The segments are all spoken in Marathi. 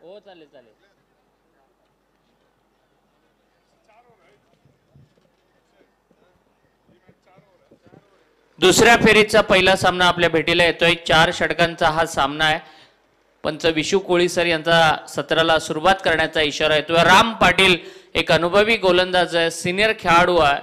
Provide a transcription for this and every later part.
हो चालेल चालेल. दुसऱ्या फेरीचा पहिला सामना आपल्या भेटीला येतोय. 4 षटकांचा हा सामना आहे. पंच विशू कोळी सर यांचा सत्राला सुरुवात करण्याचा इशारा येतोय. राम पाटील एक अनुभवी गोलंदाज आहे, सिनियर खेळाडू आहे.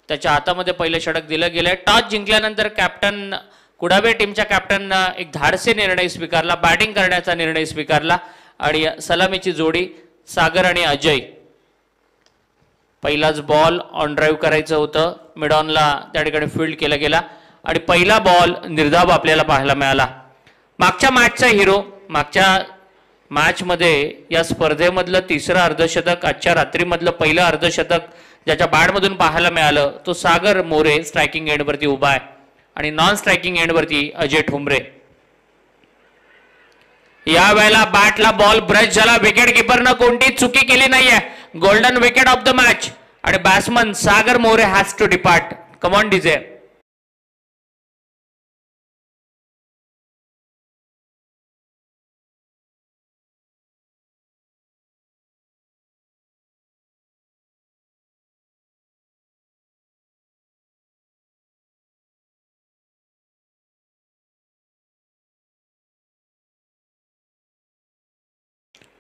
त्याच्या हातामध्ये पहिलं षटक दिलं गेलंय. टॉस जिंकल्यानंतर कॅप्टन कुडावे टीमच्या कॅप्टननं एक धाडसी निर्णय स्वीकारला, बॅटिंग करण्याचा निर्णय स्वीकारला आणि सलामीची जोडी सागर आणि अजय. पहिलाच बॉल ऑन ड्राईव्ह करायचं होतं, मिड ऑनला त्या ठिकाणी फील्ड केला गेला आणि पहिला बॉल निर्धाव आपल्याला पाहायला मिळाला. मागच्या मॅचचा हिरो, मागच्या मॅचमध्ये या स्पर्धेमधलं तिसरं अर्धशतक, आजच्या रात्रीमधलं पहिलं अर्धशतक ज्याच्या बॅटमधून पाहायला मिळालं तो सागर मोरे स्ट्रायकिंग एंडवरती उभा आहे आणि नॉन स्ट्रायकिंग एंडवरती अजय ठोंबरे. या वेळेला बॅटला बॉल ब्रश झाला. विकेट किपरनं कोणती चुकी केली नाहीये. Golden wicket of the match आणि batsman Sagar More has to depart. Come on DJ.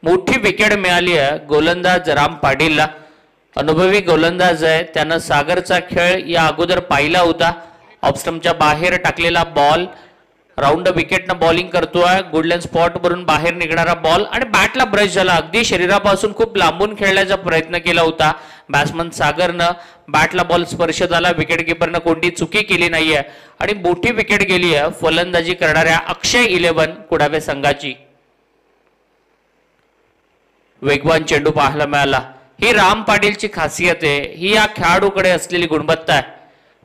मोठी विकेट मिळाली आहे गोलंदाज राम पाटीलला. अनुभवी गोलंदाज आहे, त्यानं सागरचा खेळ या अगोदर पाहिला होता. ऑफस्टंपच्या बाहेर टाकलेला बॉल, राऊंड विकेटनं बॉलिंग करतोय. गुडलँड स्पॉट वरून बाहेर निघणारा बॉल आणि बॅटला ब्रश झाला. अगदी शरीरापासून खूप लांबून खेळण्याचा प्रयत्न केला होता बॅट्समन सागरनं. बॅटला बॉल स्पर्श झाला. विकेट किपरनं कोणती चुकी केली नाहीये आणि मोठी विकेट गेली आहे फलंदाजी करणाऱ्या अक्षय 11 कुडावे संघाची. वेगवान चेंडू पाहायला मिळाला. ही राम पाटीलची खासियत आहे, ही या खेळाडूकडे असलेली गुणवत्ता आहे.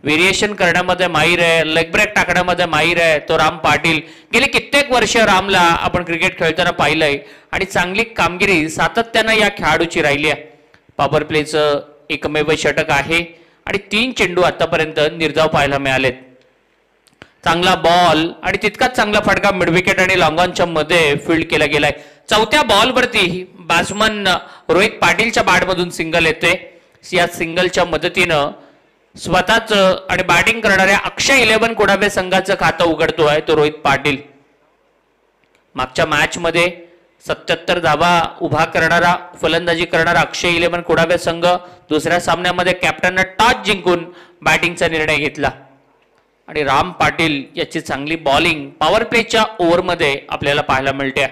व्हेरिएशन करण्यामध्ये माहीर आहे, लेग ब्रेक टाकण्यामध्ये माहीर आहे तो राम पाटील. गेली कित्येक वर्ष रामला आपण क्रिकेट खेळताना पाहिलंय आणि चांगली कामगिरी सातत्यानं या खेळाडूची राहिली आहे. पॉवर प्लेचं एकमेव षटक आहे आणि 3 चेंडू आतापर्यंत निर्धाव पाहायला मिळालेत. चांगला बॉल आणि तितकाच चांगला फटका मिड विकेट आणि लॉंग ऑनच्या मध्ये फील्ड केला गेलाय. चौथ्या बॉलवरती बॅट्समन रोहित पाटीलच्या बॅटमधून सिंगल येते. या सिंगलच्या मदतीनं स्वतःच आणि बॅटिंग करणाऱ्या अक्षय 11 कुडावे संघाचं खातं उघडतोय तो रोहित पाटील. मागच्या मॅच मध्ये 77 धावा उभा करणारा, फलंदाजी करणारा अक्षय 11 कुडावे संघ दुसऱ्या सामन्यामध्ये कॅप्टननं टॉस जिंकून बॅटिंगचा निर्णय घेतला आणि राम पाटील याची चांगली बॉलिंग पॉवर प्लेच्या ओव्हरमध्ये आपल्याला पाहायला मिळते.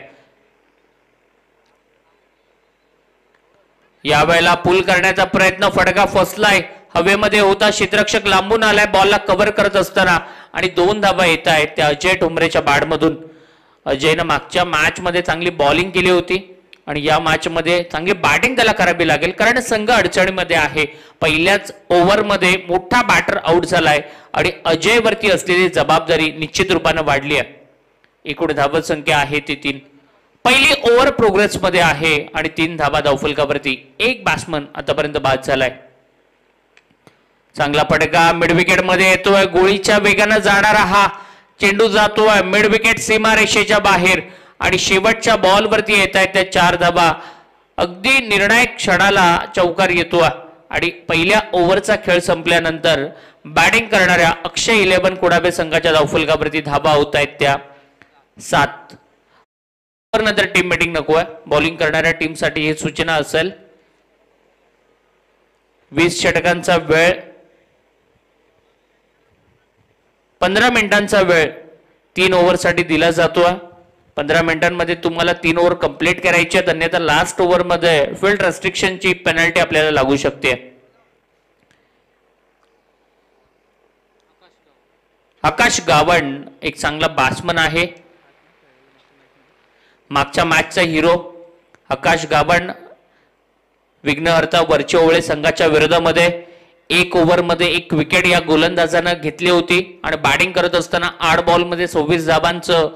यावेळेला पुल करण्याचा प्रयत्न, फटका फसलाय, हवेमध्ये होता. क्षेत्ररक्षक लांबून आलाय बॉलला कव्हर करत असताना आणि 2 धावा येत आहेत त्या अजय ठोंबरेच्या बॅटमधून. अजयनं मागच्या मॅच मध्ये चांगली बॉलिंग केली होती आणि या मॅच मध्ये चांगली बॅटिंग त्याला करावी लागेल कारण संघ अडचणीमध्ये आहे. पहिल्याच ओव्हरमध्ये मोठा बॅटर आउट झालाय आणि अजय वरती असलेली जबाबदारी निश्चित रूपाने वाढली आहे. एकूण धावत संख्या आहे ती 3. पहिली ओव्हर प्रोग्रेस मध्ये आहे आणि 3 धावा धावफलकावरती. एक बॅट्समन आतापर्यंत बाद झालाय. चांगला फटका मिड विकेट मध्ये येतोय. गोळीच्या वेगानं जाणारा हा चेंडू जातोय मिड विकेट सीमारेषेच्या बाहेर आणि शेवटच्या बॉलवरती येत आहेत त्या 4 धावा. अगदी निर्णायक क्षणाला चौकार येतोय आणि पहिल्या ओव्हरचा खेळ संपल्यानंतर बॅटिंग करणाऱ्या अक्षय 11 कुडावे संघाच्या धावफलकावरती धावा होत आहेत त्या 7. नंतर टीम मीटिंग नको आहे. बॉलिंग करणाऱ्या टीमसाठी ही सूचना असेल. 20 षटकांचा वेळ, 15 मिनिटांचा वेळ 3 ओव्हरसाठी दिला जातोय. 15 मिनिटांमध्ये तुम्हाला 3 ओव्हर कंप्लीट करायचे आहेत, अन्यथा लास्ट ओव्हर मध्ये फील्ड रेस्ट्रिक्शनची पेनल्टी आपल्याला लागू शकते. आकाश गावण एक चांगला बॅट्समन आहे. मागच्या मॅचचा हिरो आकाश गावण विघ्नहर्ता वरचे ओवळे संघाच्या विरोधामध्ये 1 ओव्हरमध्ये 1 विकेट या गोलंदाजानं घेतली होती आणि बॅटिंग करत असताना 8 बॉलमध्ये 26 धावांचं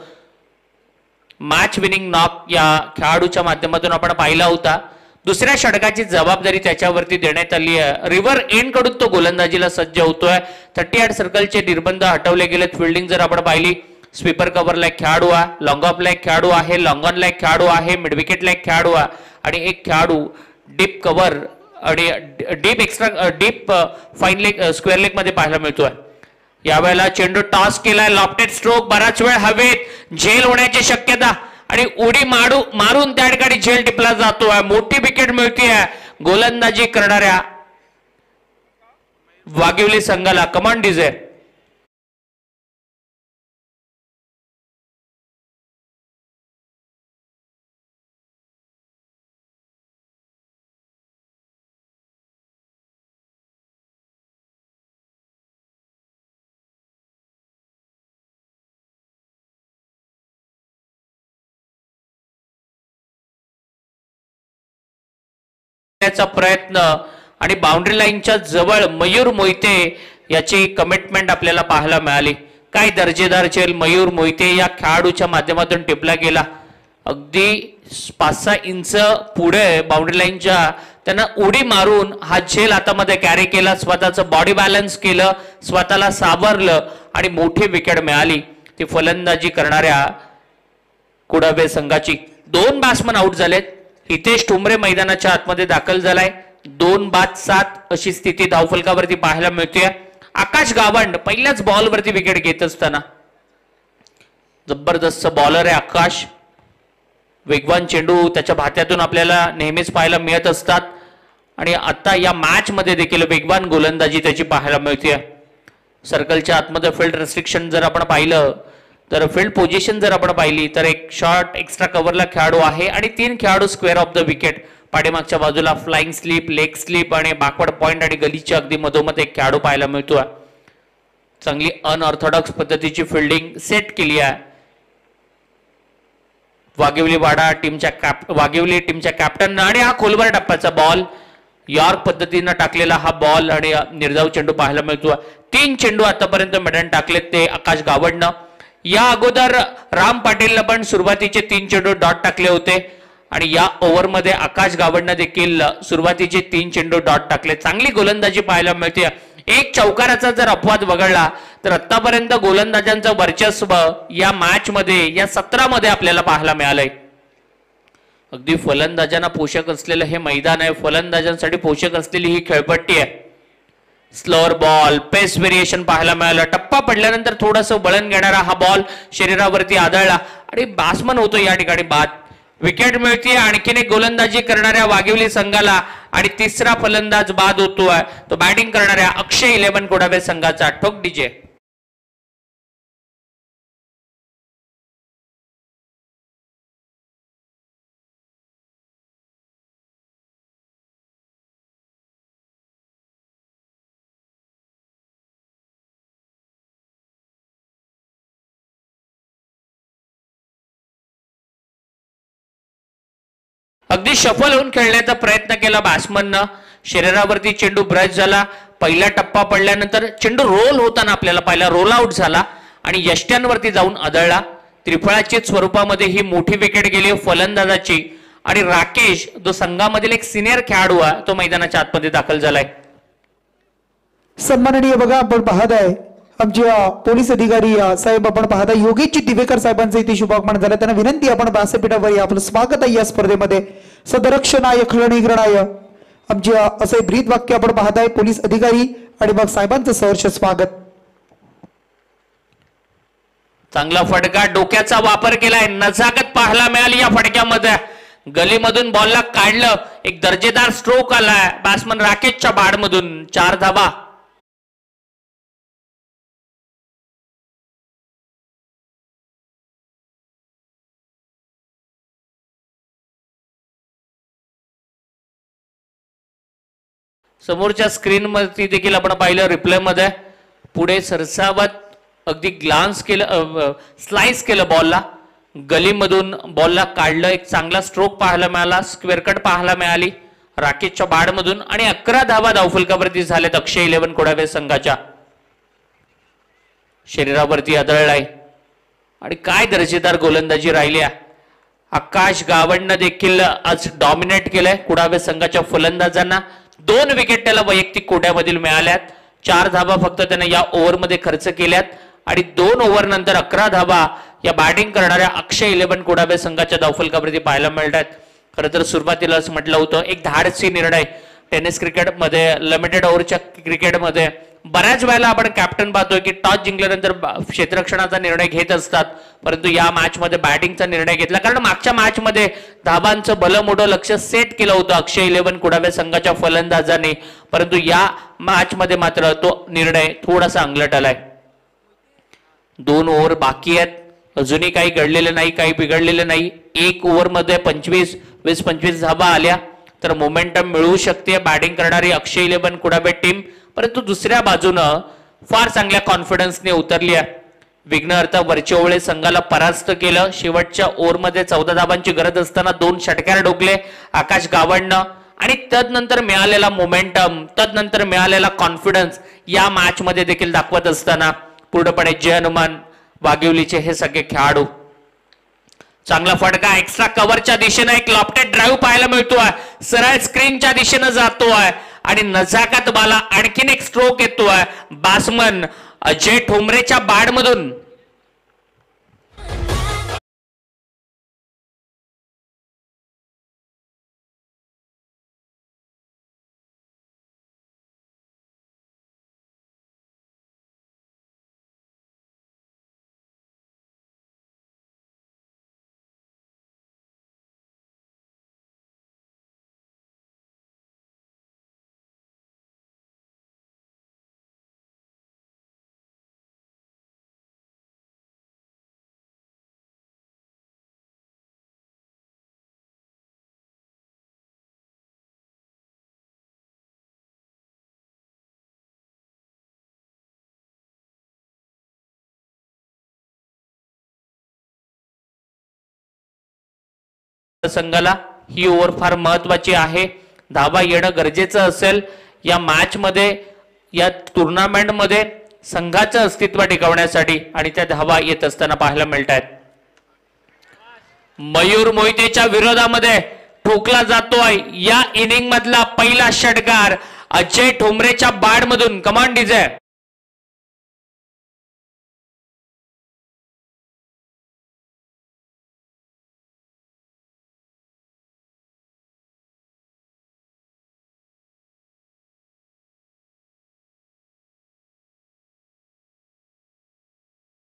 मॅच विनिंग नॉक या खेळाडूच्या माध्यमातून आपण पाहिला होता. दुसऱ्या षटकाची जबाबदारी त्याच्यावरती देण्यात आली आहे. रिव्हर एंड कडून तो गोलंदाजीला सज्ज होतोय. 38 सर्कलचे निर्बंध हटवले गेलेत. फिल्डिंग जर आपण पाहिली स्वीपर कव्हरला एक खेळाडू आहे, लॉंग ऑफला एक खेळाडू आहे, लॉंग ऑनला एक खेळाडू आहे, मिड विकेटला एक खेळाडू आहे आणि एक खेळाडू डीप कव्हर आणि deep fine leg square leg मध्ये पाहायला मिळतोय. यावेळेला चेंडू टॉस केलाय, लॉफ्टेड स्ट्रोक, बराच वेळ हवेत, झेल होण्याची शक्यता आणि उडी मारून त्या ठिकाणी झेल टिपला जातोय. मोठी विकेट मिळतीये गोलंदाजी करणाऱ्या वाघिवली संघाला. कमान डीजे. प्रयत्न आणि बाउंड्री लाईनच्या जवळ मयूर मोहिते याची कमिटमेंट आपल्याला पाहायला मिळाली. काय दर्जेदार झेल मयूर मोहिते या खेळाडूच्या माध्यमातून टिपला गेला. अगदी 5-6 इंच पुढे बाउंड्री लाईनच्या त्यानं उडी मारून हा झेल हातामध्ये कॅरी केला, स्वतःचं बॉडी बॅलन्स केलं, स्वतःला सावरलं आणि मोठी विकेट मिळाली. ती फलंदाजी करणाऱ्या कुडावे संघाची. 2 बॅट्समन आउट झालेत. हितेश ठुमरे मैदानाच्या आतमध्ये दाखल झालाय. 2 बाद 7 अशी स्थिती धावफलकावरती पाहायला मिळते. आकाश गावंड पहिल्याच बॉलवरती विकेट घेत असताना. जबरदस्त बॉलर आहे आकाश. वेगवान चेंडू त्याच्या भात्यातून आपल्याला नेहमीच पाहायला मिळत असतात आणि आता या मॅच मध्ये देखील वेगवान गोलंदाजी त्याची पाहायला मिळते. सर्कलच्या आतमध्ये फील्ड रेस्ट्रिक्शन जर आपण पाहिलं तर फील्ड पोझिशन जर आपण पाहिली तर एक शॉर्ट एक्स्ट्रा कव्हरला खेळाडू आहे आणि 3 खेळाडू स्क्वेअर ऑफ द विकेट. पाठीमागच्या बाजूला फ्लाइंग स्लीप, लेग स्लीप आणि बॅकवर्ड पॉइंट आणि गलीच्या अगदी मधोमध एक खेळाडू पाहायला मिळतोय. चांगली अनऑर्थोडॉक्स पद्धतीची फिल्डिंग सेट केली आहे. वाघिवली टीमच्या कॅप्टन आणि हा खोलवर टप्प्याचा बॉल यॉर्क पद्धतीनं टाकलेला हा बॉल आणि निर्धाव चेंडू पाहायला मिळतो. 3 चेंडू आतापर्यंत मिडन टाकलेत ते आकाश गावडनं. या अगोदर राम पाटीलला पण सुरुवातीचे 3 चेंडू डॉट टाकले होते आणि या ओव्हरमध्ये आकाश गावडनं देखील सुरुवातीचे 3 चेंडू डॉट टाकले. चांगली गोलंदाजी पाहायला मिळते. एक चौकाराचा जर अपवाद वगळला तर आतापर्यंत गोलंदाजांचं वर्चस्व या मॅच मध्ये या सत्रामध्ये आपल्याला पाहायला मिळालंय. अगदी फलंदाजांना पोषक असलेलं हे मैदान आहे. फलंदाजांसाठी पोषक असलेली ही खेळपट्टी आहे. स्लोअर बॉल, पेस व्हेरिएशन पाहायला मिळालं. टप्पा पडल्यानंतर थोडंसं बळण घेणारा हा बॉल शरीरावरती आदळला आणि बॅट्समन होतो या ठिकाणी बाद. विकेट मिळते आणखीन एक गोलंदाजी करणाऱ्या वाघिवली संघाला आणि तिसरा फलंदाज बाद होतोय तो बॅटिंग करणाऱ्या अक्षय 11 कोडावे संघाचा. ठोक डीजे. अगदी शफल होऊन खेळण्याचा प्रयत्न केला बॅट्समननं. शरीरावरती चेंडू ब्रश झाला. पहिला टप्पा पडल्यानंतर चेंडू रोल होताना आपल्याला पाहिला, रोल आउट झाला आणि यष्ट्यांवरती जाऊन आदळला. त्रिफळाच्या स्वरूपामध्ये ही मोठी विकेट गेली फलंदाजाची आणि राकेश जो संघामधील एक सिनियर खेळाडू आहे तो मैदानाच्या आतमध्ये दाखल झालाय. सन्माननीय बघा आपण पाहत आहे आमचे पोलीस अधिकारी साहेब आपण पाहता योगेश दिवेकर साहेबांचं इथे शुभागमन झालं. त्यांना विनंती आपण व्यासपीठावर आपलं स्वागत आहे या स्पर्धेमध्ये. सदरक्षणाय खळनिग्रणाय आमचे असे ब्रीद वाक्य आपण पाहताय पोलीस अधिकारी आणि मग साहेबांचं सहर्ष स्वागत. चांगला फटका, डोक्याचा वापर केलाय, नजाकत पाहायला मिळाली या फटक्यामध्ये. गलीमधून बॉलला काढलं, एक दर्जेदार स्ट्रोक आलाय बॅट्समन राकेशच्या बाडमधून. 4 धावा. समोरच्या स्क्रीन मध्ये देखील आपण पाहिलं रिप्ले मध्ये पुढे सरसावत अगदी ग्लान्स केलं, स्लाइस केलं बॉलला. गलीमधून बॉलला काढलं, एक चांगला स्ट्रोक पाहायला मिळाला, स्क्वेअर कट पाहायला मिळाली राकेशच्या बाडमधून आणि 11 धावा धावफलकावरती झालेत अक्षय 11 कोडावे संघाच्या. शरीरावरती आदळलाय आणि काय दर्जेदार गोलंदाजी राहिली. आकाश गावडनं देखील आज डॉमिनेट केलंय कुडावे संघाच्या फलंदाजांना. 2 विकेट त्याला वैयक्तिक कोट्यामधील मिळाल्यात. 4 धावा फक्त त्याने या ओव्हरमध्ये खर्च केल्यात आणि 2 ओव्हर नंतर 11 धावा या बॅटिंग करणाऱ्या अक्षय 11 कुडाबे संघाच्या धावफलकावरती पाहायला मिळतात. खरं तर सुरुवातीलाच म्हटलं होतं एक धाडसी निर्णय टेनिस क्रिकेटमध्ये, लिमिटेड ओव्हरच्या क्रिकेटमध्ये बऱ्याच वेळेला आपण कॅप्टन पाहतोय की टॉस जिंकल्यानंतर क्षेत्ररक्षणाचा निर्णय घेत असतात, परंतु या मॅच मध्ये बॅटिंगचा निर्णय घेतला. कारण मागच्या मॅच मध्ये धाबांचं भलं मोठं लक्ष सेट केलं होतं अक्षय 11 कुडाबे संघाच्या फलंदाजांनी, परंतु या मॅच मध्ये मात्र तो निर्णय थोडासा अंगलट आलाय. 2 ओव्हर बाकी आहेत, अजूनही काही घडलेलं नाही, काही बिघडलेलं नाही. 1 ओव्हर मध्ये 20-25 धाबा आल्या तर मोमेंटम मिळू शकते बॅटिंग करणारी अक्षय 11 कुडाबे टीम, परंतु दुसऱ्या बाजूनं फार चांगल्या कॉन्फिडन्सने उतरली आहे. विघ्नहर्ता वरचेओळे संघाला परास्त केलं. शेवटच्या ओव्हरमध्ये 14 धाबांची गरज असताना 2 षटकार डोकले आकाश गावंडनं, आणि तदनंतर मिळालेला मोमेंटम, तदनंतर मिळालेला कॉन्फिडन्स या मॅच मध्ये देखील दाखवत असताना पूर्णपणे जय हनुमान वाघिवलीचे हे सगळे खेळाडू. चांगला फटका एक्स्ट्रा कव्हरच्या दिशेने, एक लॉफ्टेड ड्राईव्ह पाहायला मिळतोय, सरळ स्क्रीनच्या दिशेने जातोय आणि नजाकत बाला आणखीन एक स्ट्रोक येतोय बॅट्समन अजय ठोंबरेच्या बॅटमधून. संघाला ही ओव्हर फार महत्वाची आहे. धावा येणं गरजेचं असेल या मॅच मध्ये, या टुर्नामेंट मध्ये संघाचं अस्तित्व टिकवण्यासाठी, आणि त्या धावा येत असताना पाहायला मिळत आहेत. मयूर मोहितेच्या विरोधामध्ये ठोकला जातोय या इनिंग मधला पहिला षटकार अजय ठोंबरेच्या बॅटमधून. Command DJ.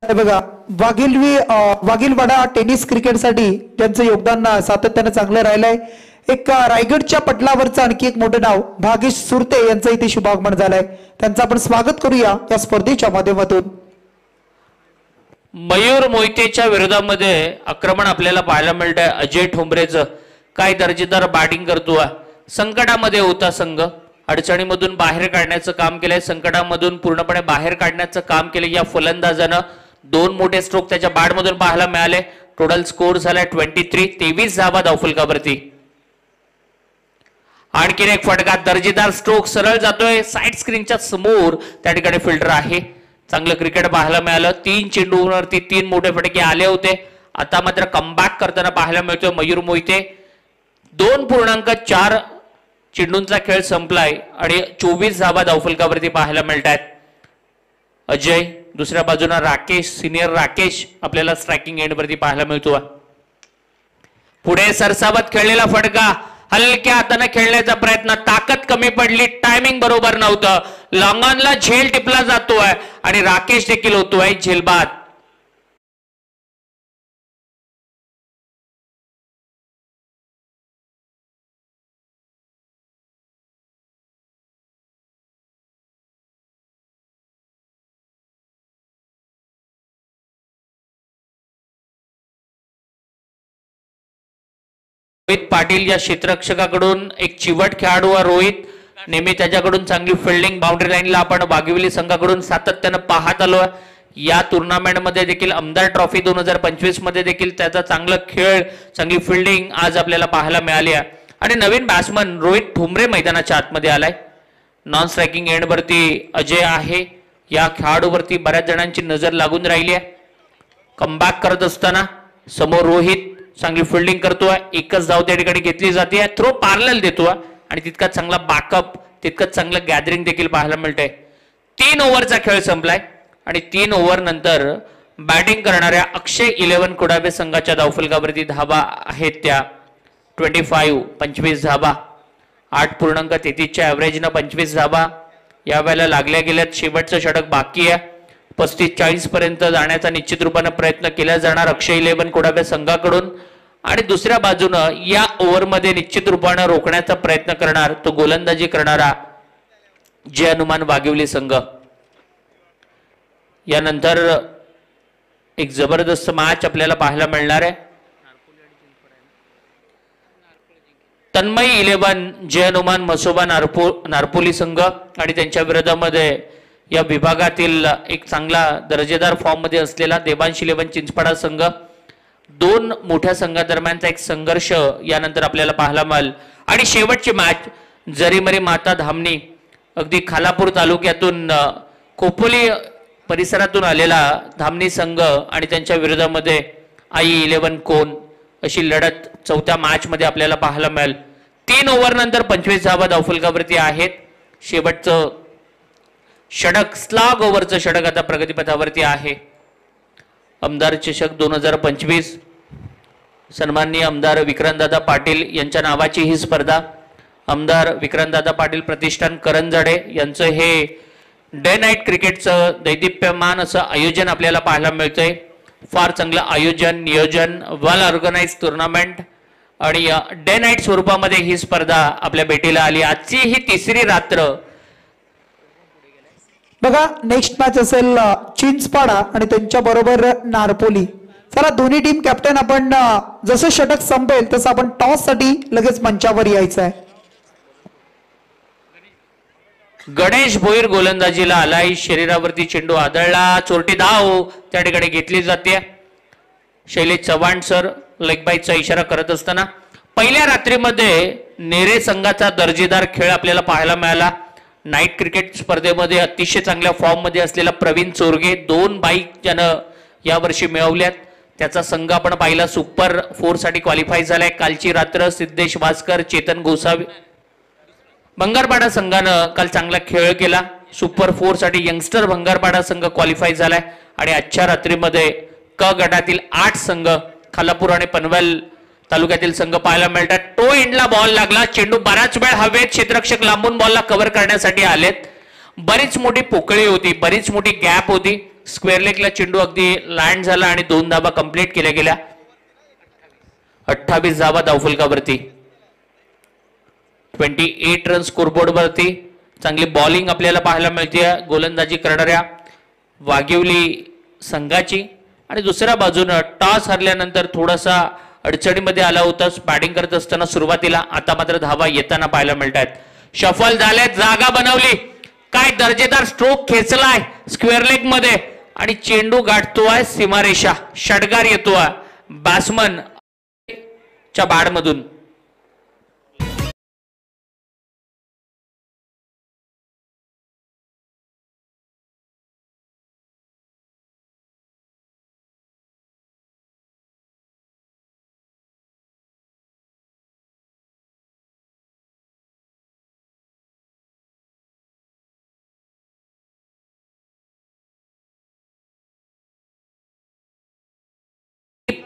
बघा, वाघिलवाडा टेनिस क्रिकेटसाठी त्यांचं योगदान सातत्यानं चांगलं राहिलंय. एक रायगडच्या पटलावरचं आणखी एक मोठं नाव भागेश सुरते यांचं इथे शुभागमन झालंय. त्यांचं आपण स्वागत करूया या स्पर्धेच्या माध्यमातून. मयूर मोहितेच्या विरोधामध्ये आक्रमण आपल्याला पाहायला मिळतंय. अजय ठोंबरेचं काय दर्जेदार बॅटिंग करतोय. संकटामध्ये होता संघ, अडचणीमधून बाहेर काढण्याचं काम केलंय, संकटामधून पूर्णपणे बाहेर काढण्याचं काम केलं या फलंदाजानं. 2 मोठे स्ट्रोक त्याच्या बॅटमधून पाहायला मिळाले. टोटल स्कोर झालाय 23 धावा धावफलकावरती. आणखीन एक फटका, दर्जेदार स्ट्रोक, सरळ जातोय साइड स्क्रीनच्या समोर, त्या ठिकाणी फिल्टर आहे. चांगलं क्रिकेट पाहायला मिळालं. 3 चेंडूवरती 3 मोठे फटके आले होते. आता मात्र कमबॅक करताना पाहायला मिळतोय मयूर मोहिते. 2.4 चेंडूंचा खेळ संपलाय आणि 24 धावा धावफलकावरती पाहायला मिळत आहेत. अजय, दुसऱ्या बाजूला राकेश, सिनियर राकेश आपल्याला स्ट्रायकिंग एंड वरती पाहायला मिळतो. पुढे सरसावत खेळलेला फटका, हलक्या हाताने खेळण्याचा प्रयत्न, ताकद कमी पडली, टायमिंग बरोबर नव्हतं, लॉंगॉनला झेल टिपला जातोय आणि राकेश देखील होतोय झेलबाद. रोहित पाटील या क्षेत्ररक्षकाकडून एक चिवट खेळाडू रोहित, नेहमी त्याच्याकडून चांगली फिल्डिंग, बाउंड्री लाईनला आपण वाघिवली संघाकडून सातत्यानं पाहत आलो. या टुर्नामेंट मध्ये देखील आमदार ट्रॉफी 2025 मध्ये देखील त्याचा चांगला खेळ, चांगली फिल्डिंग आज आपल्याला पाहायला मिळाली आहे. आणि नवीन बॅट्समन रोहित ठोंबरे मैदानाच्या आतमध्ये आलाय. नॉन स्ट्रायकिंग एंड वरती अजय आहे. या खेळाडूवरती बऱ्याच जणांची नजर लागून राहिली आहे. कमबॅक करत असताना समोर रोहित चांगली फिल्डिंग करतोय. एकच धाव त्या ठिकाणी घेतली जाते, थ्रो पॅरलल देतोय आणि तितकाच चांगला बॅकअप, तितकंच चांगलं गॅदरिंग देखील पाहायला मिळतंय. 3 ओव्हरचा खेळ संपलाय. आणि 3 ओव्हर नंतर बॅटिंग करणाऱ्या अक्षय 11 कुडाबे संघाच्या धावफलकावरती धाबा आहेत त्या 25 धाबा 8.33च्या ॲव्हरेजनं 25 धाबा या वेळेला लागल्या गेल्यात. शेवटचं षटक बाकी आहे. 35-40 पर्यंत जाण्याचा निश्चित रूपाने प्रयत्न केला जाणार अक्षय 11 कुडाबे संघाकडून. आणि दुसऱ्या बाजूनं या ओव्हरमध्ये निश्चित रूपाने रोखण्याचा प्रयत्न करणार तो गोलंदाजी करणारा जय हनुमान वाघिवली संघ. यानंतर एक जबरदस्त मॅच आपल्याला पाहायला मिळणार आहे. तन्मय 11 जय हनुमान मसोबा नारपोली संघ आणि त्यांच्या विरोधामध्ये या विभागातील एक चांगला दर्जेदार फॉर्म मध्ये असलेला देवांश 11 चिंचपाडा संघ. दोन मोठ्या संघादरम्यानचा एक संघर्ष यानंतर आपल्याला पाहायला मिळेल. आणि शेवटची मॅच जरीमरी माता धामणी अगदी खालापूर तालुक्यातून खोपोली परिसरातून आलेला धामणी संघ आणि त्यांच्या विरोधामध्ये आई 11 कोण अशी लढत चौथ्या मॅच मध्ये आपल्याला पाहायला मिळेल. 3 ओव्हर नंतर 25 धावा धावफलकावरती आहेत. शेवटचं षटक स्लॅग ओव्हरचं षटक आता प्रगतीपथावरती आहे. आमदार चषक 2025 सन्माननीय आमदार विक्रांतदादा पाटील यांच्या नावाची ही स्पर्धा. आमदार विक्रांतदादा पाटील प्रतिष्ठान करंजाडे यांचं हे डे नाईट क्रिकेटचं दैदिप्यमान असं आयोजन आपल्याला पाहायला मिळतंय. फार चांगलं आयोजन नियोजन वेल ऑर्गनाइज टुर्नामेंट आणि डे नाईट स्वरूपामध्ये ही स्पर्धा आपल्या भेटीला आली. आजची ही तिसरी रात्र. बघा नेक्स्ट मॅच असेल चिंचपाडा आणि त्यांच्या बरोबर नारपोली. चला दोन्ही टीम कॅप्टन आपण जसं षटक संपेल तसं आपण टॉस साठी लगेच मंचावर यायचं आहे. गणेश भोईर गोलंदाजीला आलाय. शरीरावरती चेंडू आदळला. चोरटी धाव त्या ठिकाणी घेतली जाते. शैलेश चव्हाण सर लेग बाईचा इशारा करत असताना पहिल्या रात्रीमध्ये नेरे संघाचा दर्जेदार खेळ आपल्याला पाहायला मिळाला. नाईट क्रिकेट स्पर्धेमध्ये अतिशय चांगल्या फॉर्म मध्ये असलेला प्रवीण चोरगे 2 बाईक ज्यानं यावर्षी मिळवल्यात. त्याचा संघ आपण पाहिला सुपर 4 साठी क्वालिफाय झालाय. कालची रात्र सिद्धेश भास्कर चेतन गोसावी भंगारपाडा संघानं काल चांगला खेळ केला. सुपर 4 साठी यंगस्टर भंगारपाडा संघ क्वालिफाय झालाय. आणि आजच्या रात्रीमध्ये क गटातील 8 संघ खालापूर आणि पनवेल तालुक्यातील संघ पाहायला मिळतात. टो एंडला बॉल लागला. चेंडू बराच वेळ हवेत. क्षेत्ररक्षक लांबून बॉलला कव्हर करण्यासाठी आलेत. बरीच मोठी पोकळी होती. बरीच मोठी गॅप होती. स्क्वेअर लेगला चेंडू अगदी लँड झाला आणि 2 धावा कंप्लीट केल्या गेल्या. 28 धावा धावफलकावरती 28 रन स्कोरबोर्ड वरती. चांगली बॉलिंग आपल्याला पाहायला मिळते गोलंदाजी करणाऱ्या वाघिवली संघाची. आणि दुसऱ्या बाजूनं टॉस हरल्यानंतर थोडासा अडचणीमध्ये आला होता बॅटिंग करत असताना सुरुवातीला. आता मात्र धावा येताना पाहायला मिळतात. शफल झाल्यात. जागा बनवली. काय दर्जेदार स्ट्रोक खेचलाय स्क्वेअर लेग मध्ये आणि चेंडू गाठतोय सीमारेषा. षटकार येतोय बॅट्समन च्या बॅटमधून.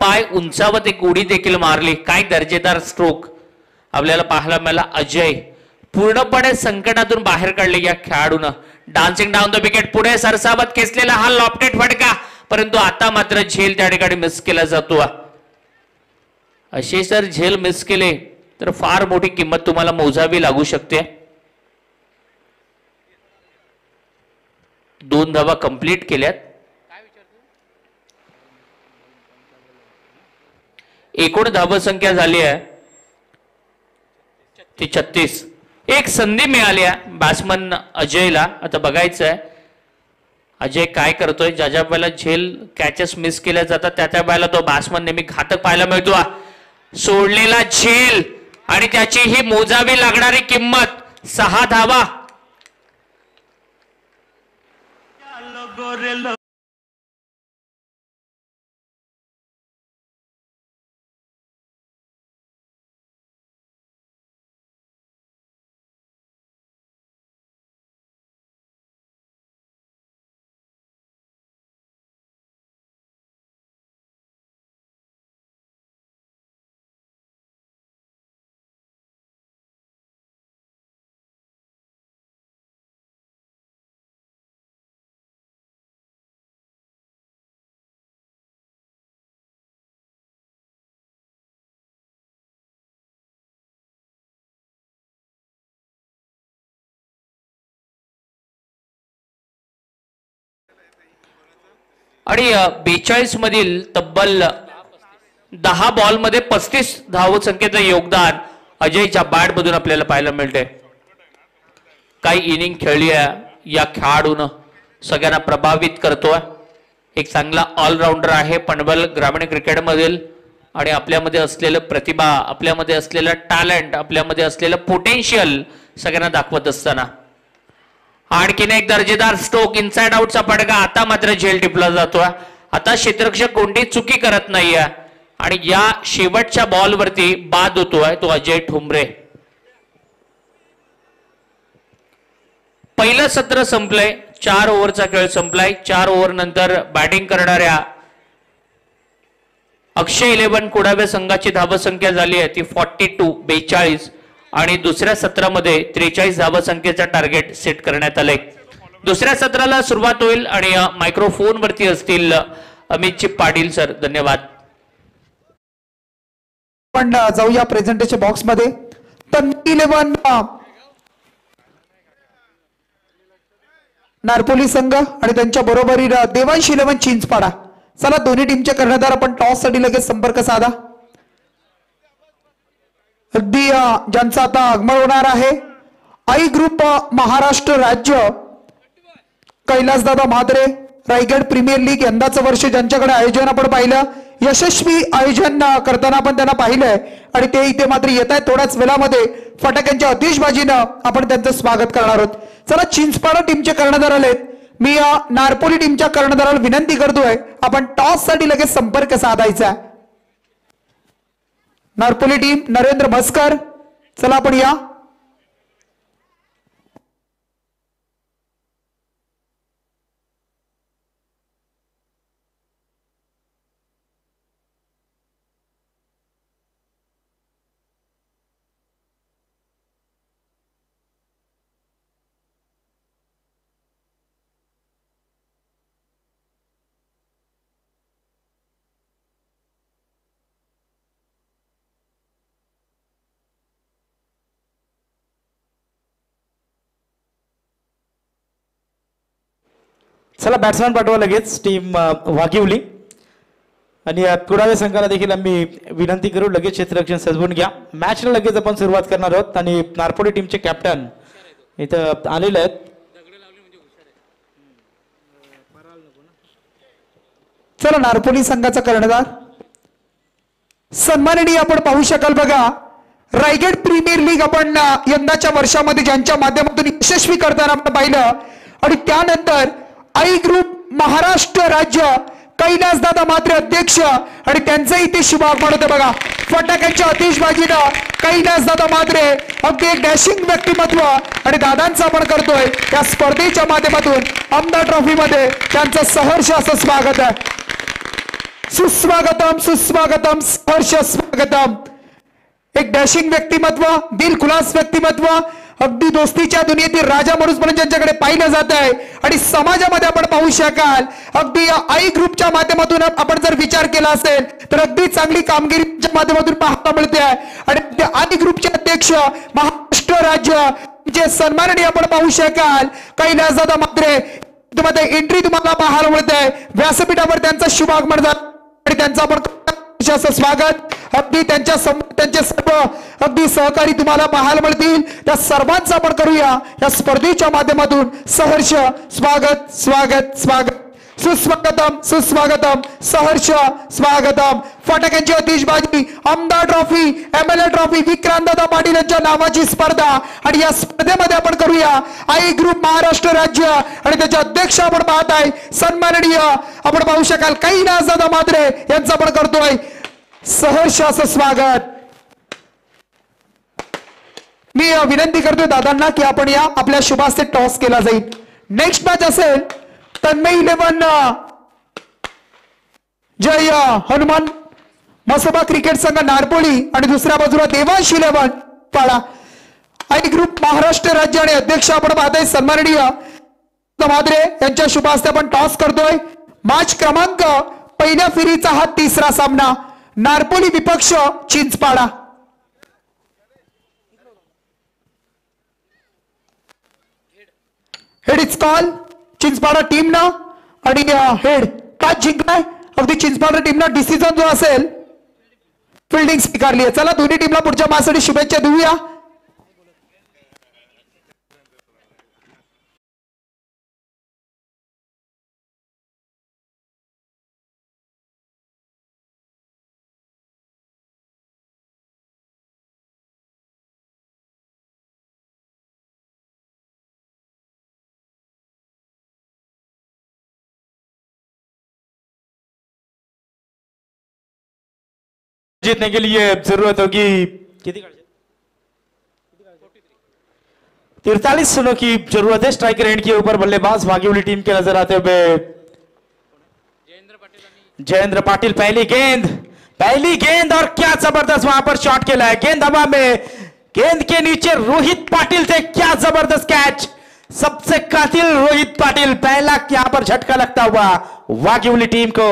पाय उंचावत एक उडी देखील मारली. काय दर्जेदार स्ट्रोक आपल्याला पाहायला मिळाला. अजय पूर्णपणे संकटातून बाहेर काढले या खेळाडूनं. Dancing down the wicket. पुढे सरसावत खेचलेला हा लॉफ्टेड फटका परंतु आता मात्र झेल त्या ठिकाणी मिस केला जातो. असे जर झेल मिस केले तर फार मोठी किंमत तुम्हाला मोजावी लागू शकते. 2 धावा कंप्लीट केल्यात. एकूण धावसंख्या झाली आहे ती 36. एक संधी मिळाली आहे बॅट्समन अजयला. आता बघायचं आहे अजय काय करतोय. ज्या ज्या वेळेला झेल कॅचेस मिस केल्या जातात त्या त्या वेळेला तो बॅट्समन नेहमी घातक पाहायला मिळतो. सोडलेला झेल आणि त्याची ही मोजावी लागणारी किंमत 6 धावा. आणि 42 मधील तब्बल 10 बॉलमध्ये 35 धावसंख्येचं योगदान अजय जाबाड मधून आपल्याला पाहायला मिळते. काही इनिंग खेळली आहे या खेळाडून सगळ्यांना प्रभावित करतोय. एक चांगला ऑलराऊंडर आहे पनवेल ग्रामीण क्रिकेट मधील आणि आपल्यामध्ये असलेलं प्रतिभा, आपल्यामध्ये असलेलं टॅलेंट, आपल्यामध्ये असलेलं पोटेन्शियल सगळ्यांना दाखवत असताना आणखीन एक दर्जेदार स्ट्रोक इनसाइड आउटचा फटका. आता मात्र झेल टिपला जातोय. आता क्षेत्ररक्षक कोणती चुकी करत नाहीये आणि या शेवटच्या बॉलवरती बाद होतोय तो अजय ठुमरे. पहिलं सत्र संपलंय. 4 ओव्हरचा खेळ संपलाय. 4 ओव्हर नंतर बॅटिंग करणाऱ्या अक्षय 11 कुडाव्या संघाची धावसंख्या झाली आहे ती 42 आणि दुसऱ्या सत्रामध्ये 43 धावसंख्येचा टार्गेट सेट करण्यात आलंय. दुसऱ्या सत्राला सुरुवात होईल आणि मायक्रोफोन वरती असतील अमितजी पाटील सर. धन्यवाद. पण जाऊया प्रेझेंटेशन बॉक्स मध्ये. तन्वी 11 नारपोली संघ आणि त्यांच्या बरोबरील देवांश 11 चिंचपाडा. चला दोन्ही टीमचे कर्णधार आपण टॉस साठी लगेच संपर्क साधा. अगदी ज्यांचा आता आगमन होणार आहे आई ग्रुप महाराष्ट्र राज्य कैलासदादा म्हात्रे रायगड प्रीमियर लीग यंदाचं वर्ष ज्यांच्याकडे आयोजन आपण पाहिलं, यशस्वी आयोजन करताना आपण त्यांना पाहिलंय आणि ते इथे मात्र येत आहेत. थोड्याच वेळामध्ये फटाक्यांच्या आतिषबाजीनं आपण त्यांचं स्वागत करणार आहोत. चला चिंचपाडा टीमचे कर्णधार आलेत. मी नारपोली टीमच्या कर्णधाराला विनंती करतोय आपण टॉस साठी लगेच संपर्क साधायचा. नारपोली टीम नरेंद्र मस्कर, चला आपण या. चला बॅट्समॅन पाठवा लगेच टीम वाघिवली आणि कुडावे संघाला देखील आम्ही विनंती करू लगेच क्षेत्ररक्षण सजवून घ्या. मॅचला लगेच आपण सुरुवात करणार आहोत आणि नारपोली टीमचे कॅप्टन इथं आलेले आहेत. चला नारपोली संघाचा कर्णधार सन्माननीय आपण पाहू शकाल बघा. रायगड प्रीमियर लीग आपण यंदाच्या वर्षामध्ये ज्यांच्या माध्यमातून यशस्वी करताना आपण पाहिलं आणि त्यानंतर आई ग्रुप महाराष्ट्र राज्य कैलासदादा म्हात्रे अध्यक्ष आणि त्यांचं इथे शुभ आगमन होतं बघा. फटाक्यांच्या आतिषबाजीनं कैलासदादा म्हात्रे अगदी एक डॅशिंग व्यक्तिमत्व आणि दादांचं आपण करतोय या स्पर्धेच्या माध्यमातून आमदार ट्रॉफी मध्ये त्यांचं सहर्ष असं स्वागत आहे. सुस्वागतम सुस्वागतम सहर्ष स्वागतम. एक डॅशिंग व्यक्तिमत्व, दिलखुलास व्यक्तिमत्व, अगदी दोस्तीच्या दुनियेतील राजा म्हणून ज्यांच्याकडे पाहिलं जात आहे आणि समाजामध्ये आपण पाहू शकाल अगदी आई ग्रुपच्या माध्यमातून आपण जर विचार केला असेल तर अगदी चांगली कामगिरीच्या माध्यमातून पाहायला मिळते आहे. आणि आई ग्रुपचे अध्यक्ष महाराष्ट्र राज्य जे सन्माननीय आपण पाहू शकाल कैलासदादा म्हात्रे मध्ये एंट्री तुम्हाला पाहायला मिळते. व्यासपीठावर त्यांचं शुभ आगमन झालं आणि त्यांचं आपण स्वागत. अगदी त्यांचे सर्व अगदी सहकारी तुम्हाला पाहायला मिळतील. त्या सर्वांचं आपण करूया या स्पर्धेच्या माध्यमातून सहर्ष स्वागत स्वागत स्वागत. सुस्वागतम सुस्वागतम सहर्ष स्वागतम. फटाक्यांची आतिषबाजी, आमदार ट्रॉफी, MLA ट्रॉफी, विक्रांतदादा पाटील यांच्या नावाची स्पर्धा आणि या स्पर्धेमध्ये आपण करूया आई ग्रुप महाराष्ट्र राज्य आणि त्याचे अध्यक्ष आपण पाहत आहे सन्माननीय आपण पाहू शकाल कैलासदादा म्हात्रे यांचं आपण करतोय सहर्ष असं स्वागत. मी विनंती करतोय दादांना की आपण या आपल्या शुभास्ते टॉस केला जाईल. नेक्स्ट मॅच असेल तन्मय 11 जय हनुमान मसोबा क्रिकेट संघ नारपोली आणि दुसऱ्या बाजूला देवांश 11 पाडा. आई ग्रुप महाराष्ट्र राज्य आणि अध्यक्ष आपण पाहताय सन्माननीय म्हात्रे यांच्या शुभास्ते आपण टॉस करतोय. मॅच क्रमांक पहिल्या फेरीचा हा तिसरा सामना नारपोली विपक्ष Chinchpada. Head it's call Chinchpada team ना आणि हेड टच जिंकलाय. अगदी चिंचपाड टीमनं डिसिजन जो असेल फिल्डिंग स्वीकारली आहे. चला दोन्ही टीमला पुढच्या मॅचसाठी शुभेच्छा देऊया. जीतने के लिए जरूरत होगी 43 रनों की जरूरत है. स्ट्राइकर एंड के ऊपर बल्लेबाज भाग्यवली टीम के नजर आते हुए जयेंद्र पाटिल. पहली गेंद और क्या जबरदस्त वहां पर शॉट खेला है. गेंद हवा में, गेंद के नीचे रोहित पाटिल थे. क्या जबरदस्त कैच. सबसे कातिल रोहित पाटिल. पहला यहां पर झटका लगता हुआ भाग्यवली टीम को.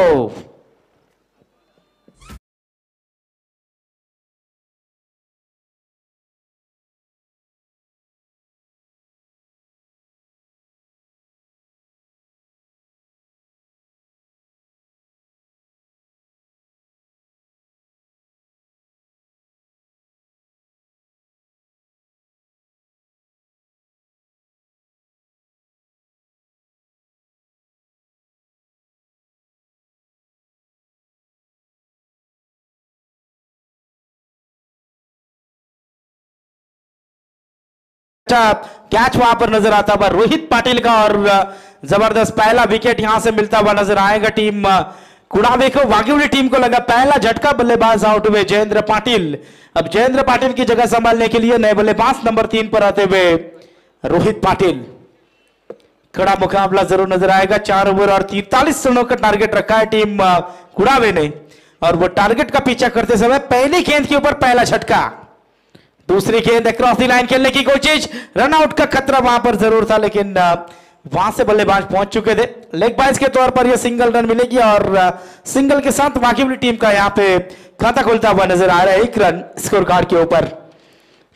कैच वहां पर नजर आता हुआ रोहित पाटिल का और जबरदस्त पहला विकेट यहां से मिलता हुआ नजर आएगा टीम कुड़ावे को. भाग्यवली टीम को लगा पहला झटका. बल्लेबाज आउट हुए जयेंद्र पाटिल. अब जयेंद्र पाटिल की जगह संभालने के लिए नए बल्लेबाज नंबर 3 पर आते हुए रोहित पाटिल. कड़ा मुकाबला जरूर नजर आएगा. 4 ओवर और 43 रनों का टारगेट रखा है टीम कुड़ावे ने और वो टारगेट का पीछा करते समय पहली गेंद के ऊपर पहला झटका. दूसरी गेंद अक्रॉस द लाइन खेलने की कोशिश. रनआउट का खतरा वहां पर जरूर था लेकिन वहां से बल्लेबाज पहुंच चुके थे. लेग बाइज के तौर पर यह सिंगल रन मिलेगी और सिंगल के साथ भाग्यवली टीम का यहां पे खाता खुलता हुआ नजर आ रहा है. 1 रन स्कोर कार्ड के ऊपर.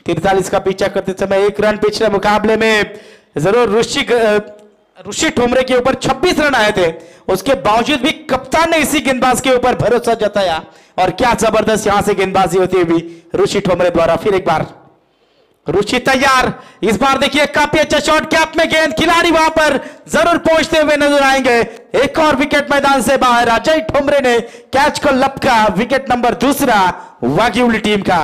43 का पीछा करते समय 1 रन. पिछले मुकाबले में जरूर ऋषि ठोमरे के ऊपर 26 रन आए थे. उसके बावजूद भी कप्तान ने इसी गेंदबाज के ऊपर भरोसा जताया और क्या जबरदस्त यहां से गेंदबाजी होती हुई ऋषि ठोमरे द्वारा. फिर एक बार ऋषि तैयार. इस बार देखिए काफी अच्छा शॉट. कैप में गेंद. खिलाड़ी वहां पर जरूर पहुंचते हुए नजर आएंगे. एक और विकेट मैदान से बाहर. अजय ठोमरे ने कैच को लपका. विकेट नंबर 2 भाग्यवली टीम का.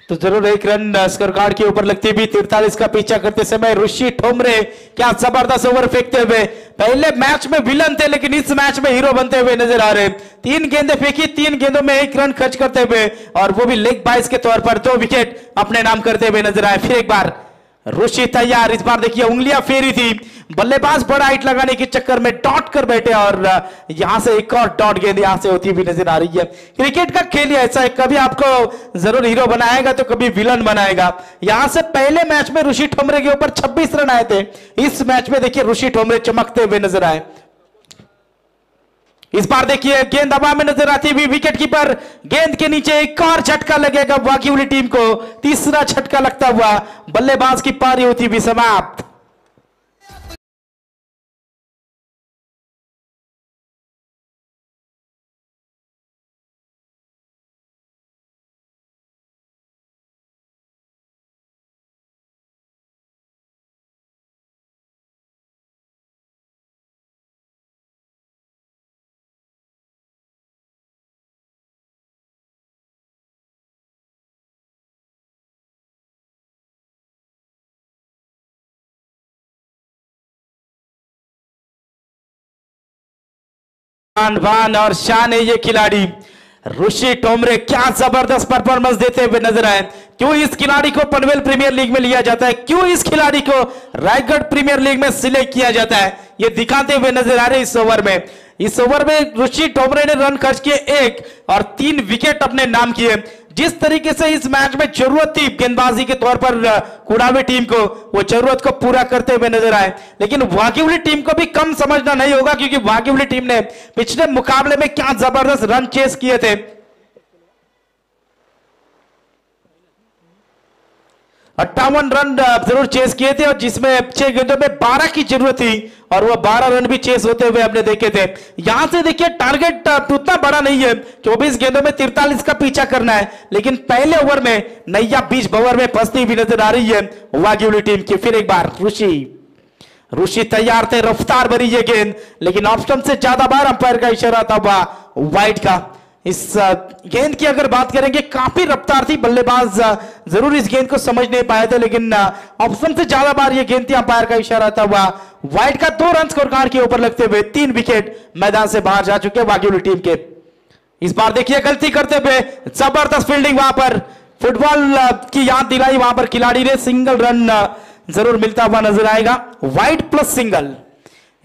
तो जरूर 1 रन स्कोर कार्ड के ऊपर लगती हुई 43 का पीछा करते समय ऋषि ठोमरे क्या जबरदस्त ओवर फेंकते हुए. पहले मैच में विलन थे लेकिन इस मैच में हीरो बनते हुए नजर आ रहे. 3 गेंदें फेंकी. 3 गेंदों में 1 रन खर्च करते हुए और वो भी लेग बाइज के तौर पर 2 विकेट अपने नाम करते हुए नजर आए. फिर एक बार ऋषि तैयार. इस बार देखिए उंगलियां फेरी थी. बल्लेबाज बड़ा हाइट लगाने के चक्कर में डॉट कर बैठे और यहां से एक और डॉट गेंद यहां से होती हुई नजर आ रही है. क्रिकेट का खेल ही ऐसा है. कभी आपको जरूर हीरो बनाएगा तो कभी विलन बनाएगा. यहां से पहले मैच में ऋषि ठोमरे के ऊपर 26 रन आए थे. इस मैच में देखिए ऋषि ठोमरे चमकते हुए नजर आए. इस बार देखिए गेंद हवा में नजर आती हुई. विकेट कीपर गेंद के नीचे एक और झटका लगेगा भाग्यवली टीम को. तीसरा झटका लगता हुआ बल्लेबाज की पारी होती हुई समाप्त. बान और शान है ये खिलाड़ी ऋषि टोमरे। क्या जबरदस्त परफॉर्मेंस देते हुए नजर आए। क्यों इस खिलाड़ी को पनवेल प्रीमियर लीग में लिया जाता है, क्यों इस खिलाड़ी को रायगढ़ प्रीमियर लीग में सिलेक्ट किया जाता है, ये दिखाते हुए नजर आ रहे इस ओवर में। इस ओवर में ऋषि टोमरे ने रन खर्च किए 1 और 3 विकेट अपने नाम किए। जिस तरीके से इस मैच में जरूरत थी गेंदबाजी के तौर पर कुड़ावे टीम को, वो जरूरत को पूरा करते हुए नजर आए। लेकिन वाघिवली टीम को भी कम समझना नहीं होगा, क्योंकि वाघिवली टीम ने पिछले मुकाबले में क्या जबरदस्त रन चेस किए थे। 58 रन जरूर चेस किए थे, और जिसमें 6 गेंदों में 12 की जरूरत थी, और वो 12 रन भी चेस होते हुए हमने देखे थे। यहां से देखिए टारगेट उतना बड़ा नहीं है, 24 गेंदों में 43 का पीछा करना है, लेकिन पहले ओवर में नैया बीच बवर में फंसती भी नजर आ रही है वाघिवली टीम की। फिर एक बार ऋषि तैयार थे, रफ्तार भरी ये गेंद, लेकिन ऑप्शन से ज्यादा बार अंपायर का इशारा था वाइड का। इस गेंद की अगर बात करेंगे, काफी रफ्तार थी, बल्लेबाज जरूर इस गेंद को समझ नहीं पाए थे, लेकिन ऑप्शन से ज्यादा बार ये गेंद थी, अंपायर का इशारा था वाइड का। 2 रन स्कोर कार्ड के ऊपर लगते हुए 3 विकेट मैदान से बाहर जा चुके वाघिवली टीम के। इस बार देखिए गलती करते हुए जबरदस्त फील्डिंग, वहां पर फुटबॉल की याद दिलाई वहां पर खिलाड़ी ने। सिंगल रन जरूर मिलता हुआ नजर आएगा, वाइड प्लस सिंगल,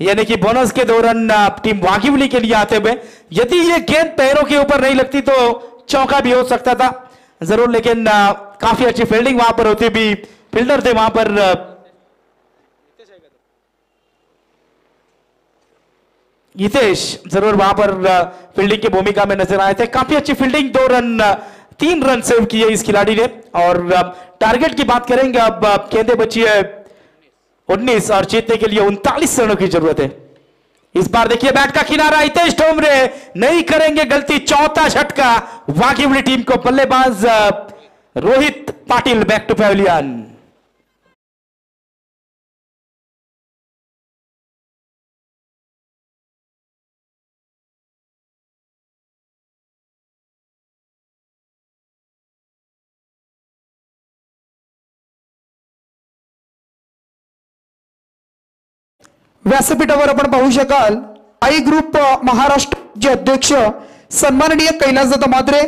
यानी कि बोनस के 2 रन टीम वाघिवली के लिए आते हुए। यदि ये गेंद पैरों के ऊपर नहीं लगती तो चौका भी हो सकता था जरूर, लेकिन काफी अच्छी फील्डिंग वहां पर होती भी, फील्डर थे वहां पर हितेश जरूर वहां पर फील्डिंग की भूमिका में नजर आए थे। काफी अच्छी फील्डिंग, 3 रन सेव किए इस खिलाड़ी ने। और टारगेट की बात करेंगे, अब गेंदें बची है 19 और जीतने के लिए 39 रनों की जरूरत है। इस बार देखिए बैट का किनारा, हितेश टोमरे नहीं करेंगे गलती, चौथा झटका वाघिवली टीम को। बल्लेबाज Rohit Patil back to pavilion. व्यासपीठावर आपण पाहू शकाल आई ग्रुप महाराष्ट्रचे अध्यक्ष सन्माननीय कैलासदादा मात्रे,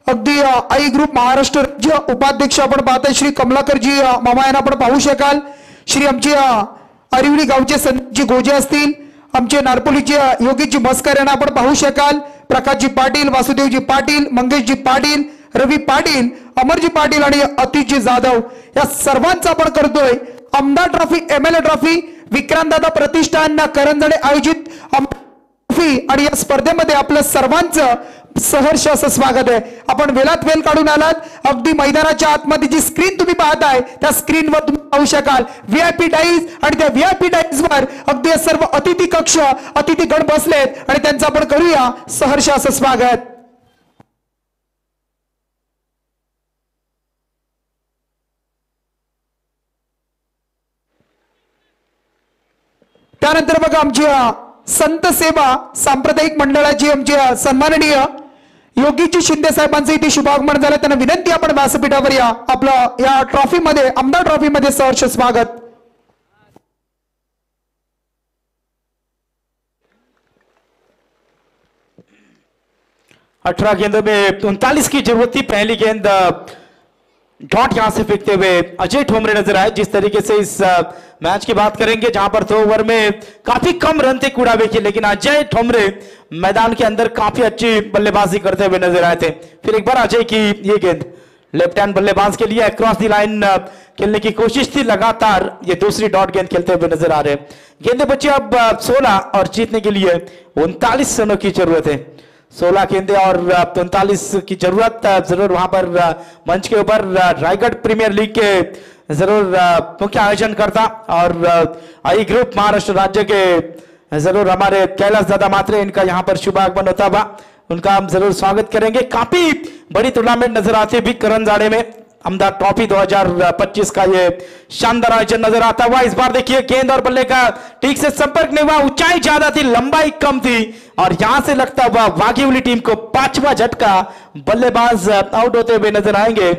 अगदी आई ग्रुप महाराष्ट्र राज्य उपाध्यक्ष आपण पाहताय श्री कमलाकरजी मामा यांना आपण पाहू शकाल। श्री आमचे अरिवली गावचे संजय गोजे असतील, आमचे नारपोलीचे योगेशजी मस्कर यांना आपण पाहू शकाल। प्रकाशजी पाटील, वासुदेवजी पाटील, मंगेशजी पाटील, रवी पाटील, अमरजी पाटील आणि अतिशजी जाधव या सर्वांचा आपण करतोय आमदार ट्रॉफी, MLA ट्रॉफी, विक्रांतदादा प्रतिष्ठान करंजने आयोजित ट्रॉफी, आणि या स्पर्धेमध्ये आपलं सर्वांचं सहर्ष असं स्वागत आहे। आपण वेळात वेळ काढून आलात, अगदी मैदानाच्या आतमध्ये जी स्क्रीन तुम्ही पाहताय त्या स्क्रीनवर तुम्ही पाहू शकाल VIP डाईज, आणि त्या VIP डाईज वर अगदी सर्व अतिथी कक्ष, अतिथी गण बसलेत, आणि त्यांचं आपण करूया सहर्ष असं स्वागत। त्यानंतर बघा आमच्या संत सेवा सांप्रदायिक मंडळाची आमचे सन्माननीय योगीजी शिंदे साहेबांचे इथे शुभागमन झालं, त्यांना विनंती आपण व्यासपीठावर या, आपलं या ट्रॉफी मध्ये, आमदार ट्रॉफी मध्ये सहर्ष स्वागत। अठारह गेंदों में 39 की जरूरत थी। पहली गेंद डॉट यहां से फेंकते हुए अजय ठोमरे नजर आए। जिस तरीके से इस मैच की बात करेंगे, जहां पर 2 ओवर में काफी कम रन थे कुड़ावे के, लेकिन अजय ठोमरे मैदान के अंदर काफी अच्छी बल्लेबाजी करते हुए नजर आए थे। फिर एक बार अजय की ये गेंद लेफ्ट हैंड बल्लेबाज के लिए अक्रॉस दी लाइन खेलने की कोशिश थी, लगातार ये दूसरी डॉट गेंद खेलते हुए नजर आ रहे। गेंदें बची अब 16 और जीतने के लिए 39 रनों की जरूरत है। 16 गेंदे और 39 की जरूरत जरूर वहां पर मंच के ऊपर रायगढ़ प्रीमियर लीग के जरूर मुख्य आयोजन करता और आई ग्रुप महाराष्ट्र राज्य के जरूर हमारे कैलाश दादा मात्रे, इनका यहाँ पर शुभ आगमन होता हुआ उनका हम जरूर स्वागत करेंगे। काफी बड़ी टूर्नामेंट नजर आती भी करंजाड़े में अमदार ट्रॉफी 2025 का ये शानदार आयोजन नजर आता हुआ। इस बार देखिए गेंद और बल्ले का ठीक से संपर्क नहीं हुआ, ऊंचाई ज्यादा थी, लंबाई कम थी, और यहां से लगता हुआ वाघिवली टीम को 5वां झटका। बल्लेबाज आउट होते हुए नजर आएंगे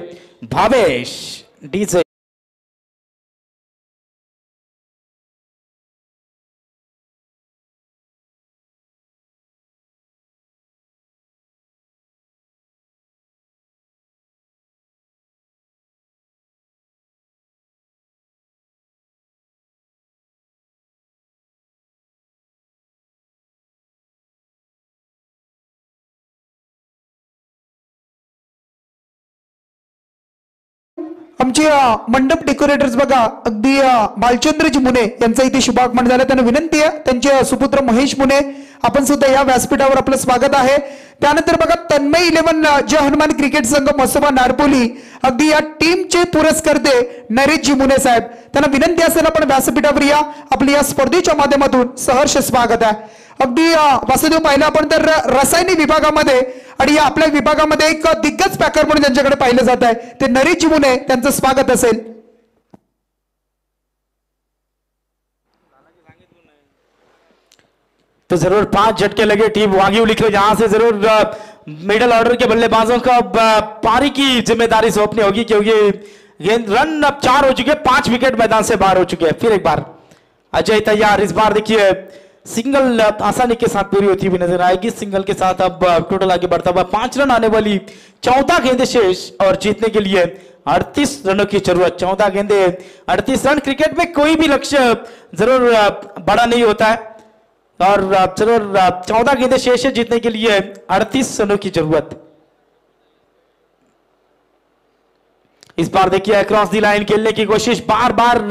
भावेश डीजे। आमचे मंडप डेकोरेटर्स बघा अगदी बालचंद्रजी मुने यांचा इथे शुभागमन झाला. त्यांना विनंती आहे त्यांचे सुपुत्र महेश मुने आपण सुद्धा या व्यासपीठावर आपलं स्वागत आहे. त्यानंतर बघा तन्मय 11 जय हनुमान क्रिकेट संघ मसोबा नारपोली अगदी या टीमचे पुरस्कर्ते नरेशजी मुने साहेब त्यांना विनंती असेल आपण व्यासपीठावर या. आपल्या या स्पर्धेच्या माध्यमातून सहर्ष स्वागत आहे. अगदी वासुदेव पाहिलं आपण तर रसायनिक विभागामध्ये आणि या आपल्या विभागामध्ये एक दिग्गज पॅकर म्हणून त्यांच्याकडे पाहिलं जात आहे ते नरेशजी मुने त्यांचं स्वागत असेल. तो जरूर 5 झटके लगे टीम वागीउली को, यहां से जरूर मिडिल ऑर्डर के बल्लेबाजों का पारी की जिम्मेदारी सौंपनी होगी क्योंकि गेंद रन अब 4 हो चुके हैं, 5 विकेट मैदान से बाहर हो चुके हैं. फिर एक बार अजय तैयार. इस बार देखिए सिंगल आसानी के साथ पूरी होती हुई नजर आएगी. सिंगल के साथ अब टोटल आगे बढ़ता हुआ 5 रन आने वाली 14 गेंदें शेष और जीतने के लिए 38 रनों की जरूरत. 14 गेंदें 38 रन. क्रिकेट में कोई भी लक्ष्य जरूर बड़ा नहीं होता है और जरूर 14 गेंदें शेष है जीतने के लिए 38 रनों की जरूरत. इस बार देखिए क्रॉस दी लाइन खेलने की कोशिश, बार बार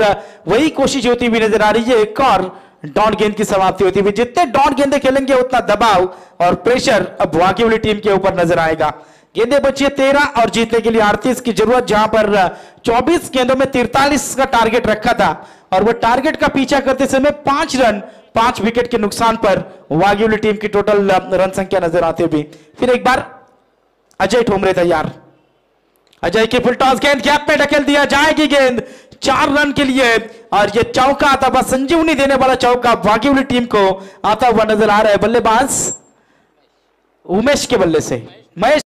वही कोशिश होती हुई नजर आ रही है. एक और डॉट गेंद की समाप्ति होती हुई. जितने डॉट गेंदें खेलेंगे उतना दबाव और प्रेशर अब वाकीवली टीम के ऊपर नजर आएगा. गेंदें बची है 13 और जीतने के लिए 38 की जरूरत, जहां पर 24 गेंदों में 43 का टारगेट रखा था और वह टारगेट का पीछा करते समय 5 रन 5 विकेट के नुकसान पर वागीवली टीम की टोटल रन संख्या नजर आते हुए. फिर एक बार अजय ठोमरे तैयार. अजय की फुल टॉस गेंद गैप में ढकेल दिया जाएगी. गेंद 4 रन के लिए और यह चौका आता हुआ संजीवनी देने वाला चौका वागीवली टीम को आता हुआ नजर आ रहा है. बल्लेबाज उमेश के बल्ले से महेश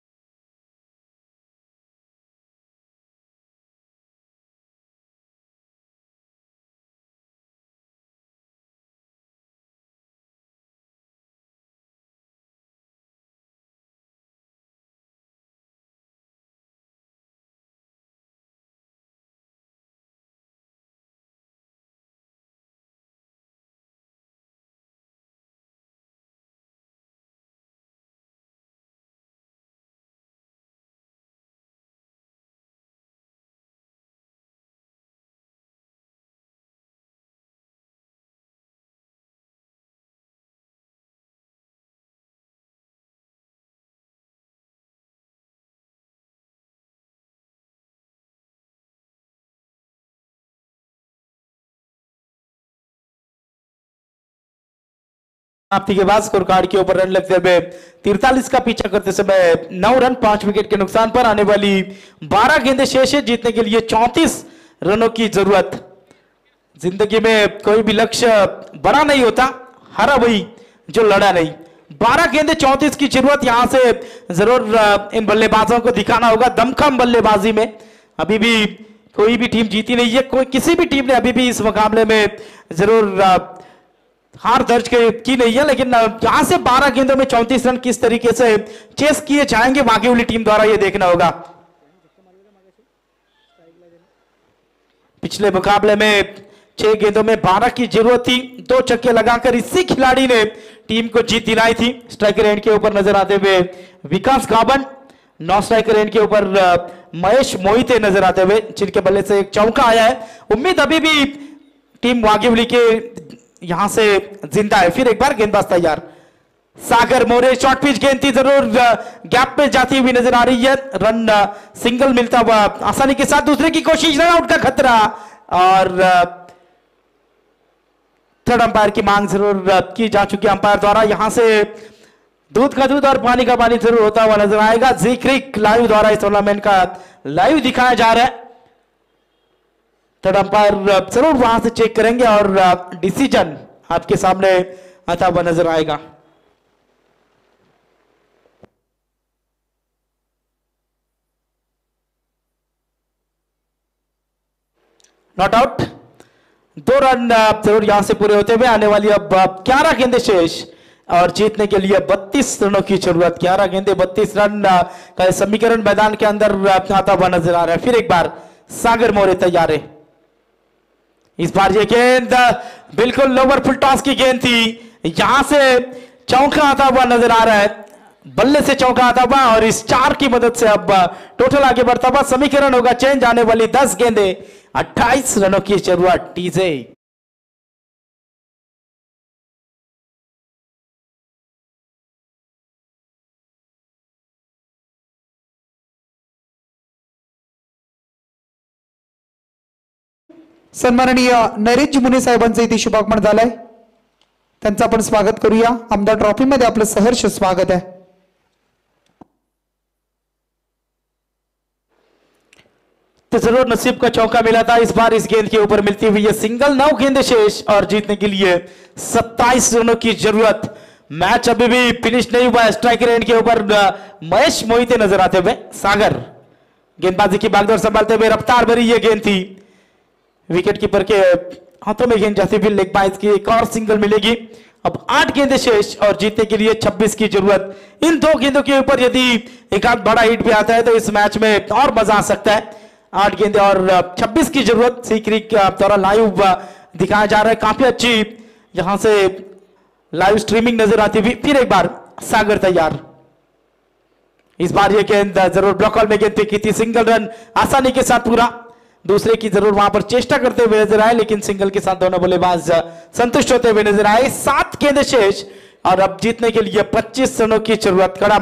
समाप्ति के बाद स्कोर कार्ड के ऊपर रन लगते हुए 43 का पीछा करते समय 9 रन 5 विकेट के नुकसान पर. आने वाली 12 गेंदें शेष है जीतने के लिए 34 रनों की जरूरत. जिंदगी में कोई भी लक्ष्य बड़ा नहीं होता, हारा वही जो लड़ा नहीं. 12 गेंदें 34 की जरूरत. यहां से जरूर इन बल्लेबाजों को दिखाना होगा दमखम बल्लेबाजी में. अभी भी कोई भी टीम जीती नहीं है, कोई किसी भी टीम ने अभी भी इस मुकाबले में जरूर हार दर्ज की नहीं है. लेकिन यहां से 12 गेंदों में 34 रन किस तरीके से चेस किए जाएंगे वागीवली टीम द्वारा यह देखना होगा. पिछले मुकाबले में 6 गेंदों में 12 की जरूरत थी. 2 छक्के लगाकर इसी खिलाड़ी ने टीम को जीत दिलाई थी. स्ट्राइकर एंड के ऊपर नजर आते हुए विकास गाबन, 9 स्ट्राइकर एंड के ऊपर महेश मोहिते नजर आते हुए, जिनके बल्ले से एक चौका आया है. उम्मीद अभी भी टीम वागीवली के यहां से जिंदा है. फिर एक बार गेंदबाज तैयार. सागर मोरे शॉर्ट पिच गेंद थी, जरूर गैप पे जाती हुई नजर आ रही है. रन सिंगल मिलता हुआ आसानी के साथ. दूसरे की कोशिश, रन आउट का खतरा और थर्ड अंपायर की मांग जरूर की जा चुकी है अंपायर द्वारा. यहां से दूध का दूध और पानी का पानी जरूर होता हुआ नजर आएगा. जी क्रिक लाइव द्वारा इस टूर्नामेंट का लाइव दिखाया जा रहा है. थर्ड अंपायर जरूर वहां से चेक करेंगे और डिसीजन आपके सामने आता हुआ नजर आएगा. Not out. 2 रन जरूर यहां से पूरे होते हुए. आने वाली अब 11 गेंदें शेष और जीतने के लिए 32 रनों की जरूरत. 11 गेंदें 32 रन का समीकरण मैदान के अंदर आता हुआ नजर आ रहा है. फिर एक बार सागर मोरे तैयार है. इस बार ये गेंद बिल्कुल लोअर फुल टॉस की गेंद थी. यहां से चौका आता हुआ नजर आ रहा है. बल्ले से चौका आता हुआ और इस 4 की मदद से अब टोटल आगे बढ़ता हुआ समीकरण होगा चेंज। आने वाली 10 गेंदे 28 रनों की जरूरत टीजे। सन्माननीय नरेश मुने साहेबांचं इथे शुभागमन झालंय, त्यांचं आपण स्वागत करूया। आमदार ट्रॉफी मध्ये आपलं सहर्ष स्वागत आहे। तो जरूर नसीब का चौका मिला था, इस बार इस गेंद के ऊपर मिलती हुई ये सिंगल। 9 गेंदे शेष और जीतने के लिए 27 रनों की जरूरत। मैच अभी भी फिनिश नहीं हुआ है। स्ट्राइकर एंड के ऊपर महेश मोहिते नजर आते हुए। सागर गेंदबाजी की बागडोर संभालते हुए, रफ्तार भरी ये गेंद थी, विकेट कीपर के हाथों में गेंद जाती हुई लेग बाइज की एक और सिंगल मिलेगी। अब 8 गेंदे शेष और जीतने के लिए 26 की जरूरत। इन 2 गेंदों के ऊपर यदि एक आध बड़ा हिट भी आता है तो इस मैच में और मजा आ सकता है। 8 गेंदे और 26 की जरूरत। सीकरी का द्वारा लाइव दिखाया जा रहा है, काफी अच्छी यहां से लाइव स्ट्रीमिंग नजर आती हुई। फिर एक बार सागर तैयार। इस बार ये गेंद जरूर ब्लॉक हॉल में गेंद फेंकी थी, सिंगल रन आसानी के साथ पूरा। दूसरे की जरूर वहां पर चेष्टा करते हुए नजर आए, लेकिन सिंगल के साथ दोनों बल्लेबाज संतुष्ट होते हुए नजर आए। 7 गेंदे शेष और अब जीतने के लिए 25 रनों की जरूरत। कड़ा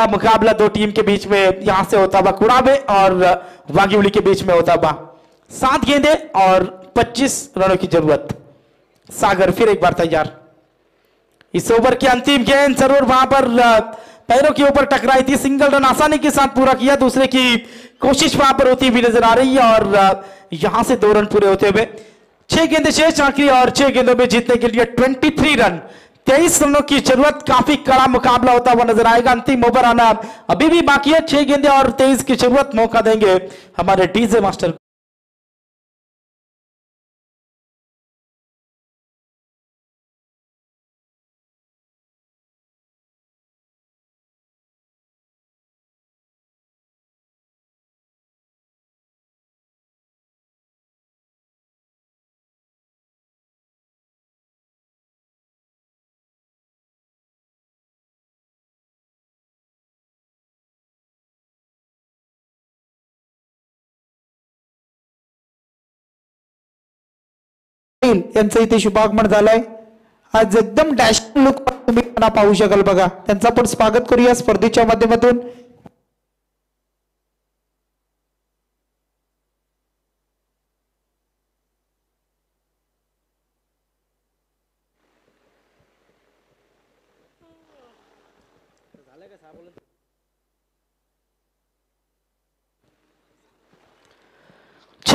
मुकाबला 2 टीम के बीच में यहां से होता हुआ, कुड़ाबे और वागिवली के बीच में होता हुआ। 7 गेंदे और 25 रनों की जरूरत। सागर फिर एक बार तैयार। इस ओवर की अंतिम गेंद जरूर वहां पर पैरों के ऊपर टकराई थी, सिंगल रन आसानी के साथ पूरा किया। दूसरे की कोशिश वहां पर होती हुई नजर आ रही है और यहां से 2 रन पूरे होते हुए। 6 गेंदे शेष आखिरी और 6 गेंदों में जीतने के लिए 23 रन, 23 रनों की जरूरत। काफी कड़ा मुकाबला होता हुआ नजर आएगा। अंतिम ओवर आना अभी भी बाकी है। 6 गेंदे और 23 की जरूरत। मौका देंगे हमारे डीजे मास्टर। यांचं इथे शुभागमन झालंय। आज एकदम डॅश लुक तुम्ही पाहू शकाल बघा। त्यांचं आपण स्वागत करूया स्पर्धेच्या माध्यमातून।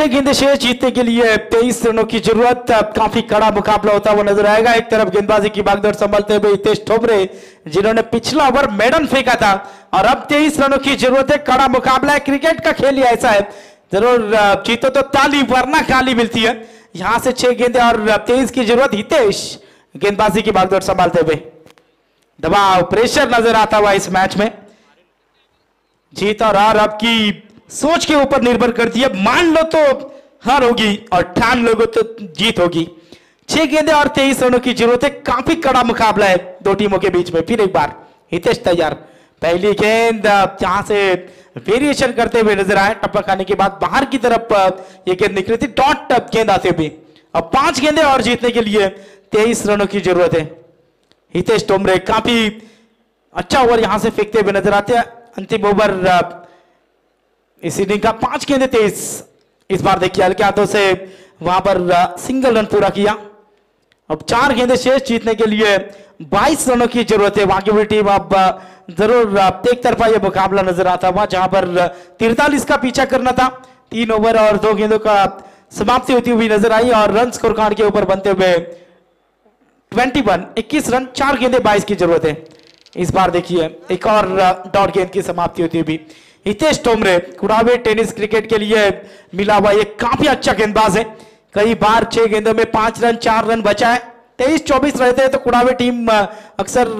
गेंदे शेष, जीतने के लिए 23 रनों की जरूरत। काफी कड़ा मुकाबला होता हुआ नजर आएगा। एक तरफ गेंदबाजी की बागडोर संभालते हुए हितेश ठोबरे, जिन्होंने पिछला ओवर मेडन फेंका था, और अब 23 रनों की जरूरत है। कड़ा मुकाबला है, क्रिकेट का खेल ही ऐसा है, जरूर जीतो तो ताली वरना खाली मिलती है। यहां से 6 गेंदे और 23 की जरूरत। हितेश गेंदबाजी की बागडोर संभालते हुए, दबाव प्रेशर नजर आता हुआ इस मैच में। जीत और हार आपकी सोच के ऊपर निर्भर करती है। मान लो तो हार होगी और ठान लोगे तो जीत होगी। 6 गेंदे और 23 रनों की जरूरत है। काफी कड़ा मुकाबला है 2 टीमों के बीच में। फिर एक बार हितेश तैयार। पहली गेंद जहां से वेरिएशन करते हुए नजर आए, टपक आने के बाद बाहर की तरफ ये गेंद निकली थी, डॉट गेंद आते हुए। अब 5 गेंदे और जीतने के लिए 23 रनों की जरूरत है। हितेश ठोबरे काफी अच्छा ओवर यहां से फेंकते हुए नजर आते हैं। अंतिम ओवर इस इनिंग का 5 गेंदे 23। इस बार देखिए हल्के हाथों से वहां पर सिंगल रन पूरा किया। अब 4 गेंदे शेष, जीतने के लिए 22 रनों की जरूरत है। वागिवली टीम अब जरूर एक तरफा यह मुकाबला नजर आता हुआ, जहां पर 43 का पीछा करना था। 3 ओवर और 2 गेंदों का समाप्ति होती हुई नजर आई और रन स्कोर कार्ड के ऊपर बनते हुए 21 रन, 4 गेंदे 22 की जरूरत है। इस बार देखिए एक और डॉट गेंद की समाप्ति होती हुई। हितेश ठोबरे कुड़ावे टेनिस क्रिकेट के लिए मिला हुआ ये काफी अच्छा गेंदबाज है। कई बार 6 गेंदों में 5 रन 4 रन बचा है। 23-24 रहते हैं तो कुड़ावे टीम अक्सर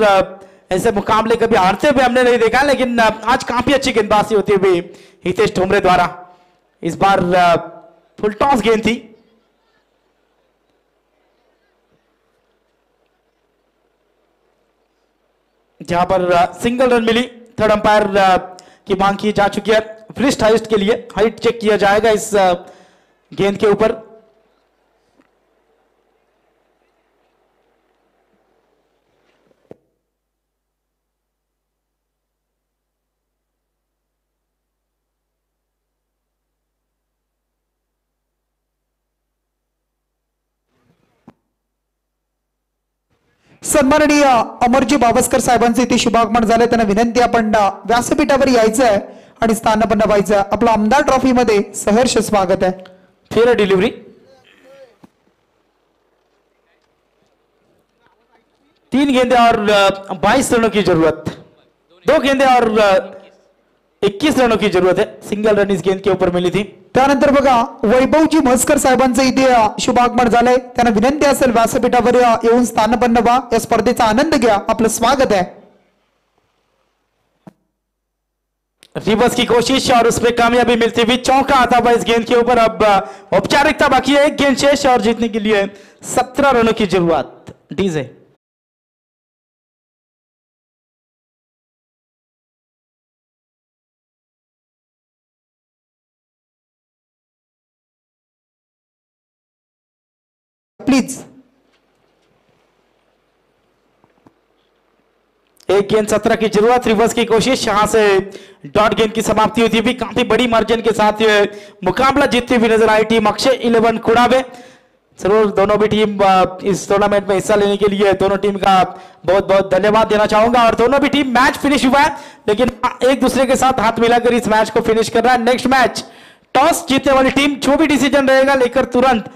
ऐसे मुकाबले कभी हारते हुए हमने नहीं देखा, लेकिन आज काफी अच्छी गेंदबाजी होती हुई हितेश ठोबरे द्वारा। इस बार फुल टॉस गेंद थी। जहां पर सिंगल रन मिली। थर्ड अंपायर की मांग की जा चुकी है फिस्ट हाइस्ट के लिए, हाइट चेक किया जाएगा इस गेंद के ऊपर। सन्माननीय अमरजी बावस्कर साहेबांचे इथे शुभागमन झाले, त्यांना विनंती आपण व्यासपीठावर यायचं आहे आणि स्थानपन्न व्हायचं आहे। आपलं आमदार ट्रॉफी मध्ये सहर्ष स्वागत आहे। फिर डिलीवरी, 3 गेंदे और 22 रनों की जरूरत, 2 गेंदे और 21 रनों की जरूरत है। सिंगल रन इस गेंद के ऊपर मिली थी। त्यानंतर बघा वैभवजी म्हसकर साहेबांचे इथे शुभागमन झालंय, त्यांना विनंती असेल व्यासपीठावर येऊन स्थानपन्न व्हा, या स्पर्धेचा आनंद घ्या, आपलं स्वागत है। रिवर्स की कोशिश और उसमें कामयाबी मिलती हुई चौका आता हुआ इस गेंद के ऊपर। अब औपचारिकता बाकी है, 1 गेंद शेष और जीतने के लिए 17 रनों की जरूरत। DJ please. 1 गेंद 17 की जरूरत। रिवर्स की कोशिश, यहां से डॉट गेंद की समाप्ति होती है। काफी बड़ी मार्जिन के साथ ये मुकाबला जीतती हुई नजर आई टीम अक्षय 11 कुड़ावे। जरूर दोनों भी टीम इस टूर्नामेंट में हिस्सा लेने के लिए दोनों टीम का बहुत बहुत धन्यवाद देना चाहूंगा। और दोनों भी टीम मैच फिनिश हुआ है, लेकिन एक दूसरे के साथ हाथ मिलाकर इस मैच को फिनिश कर रहा है। नेक्स्ट मैच टॉस जीतने वाली टीम जो भी डिसीजन रहेगा लेकर तुरंत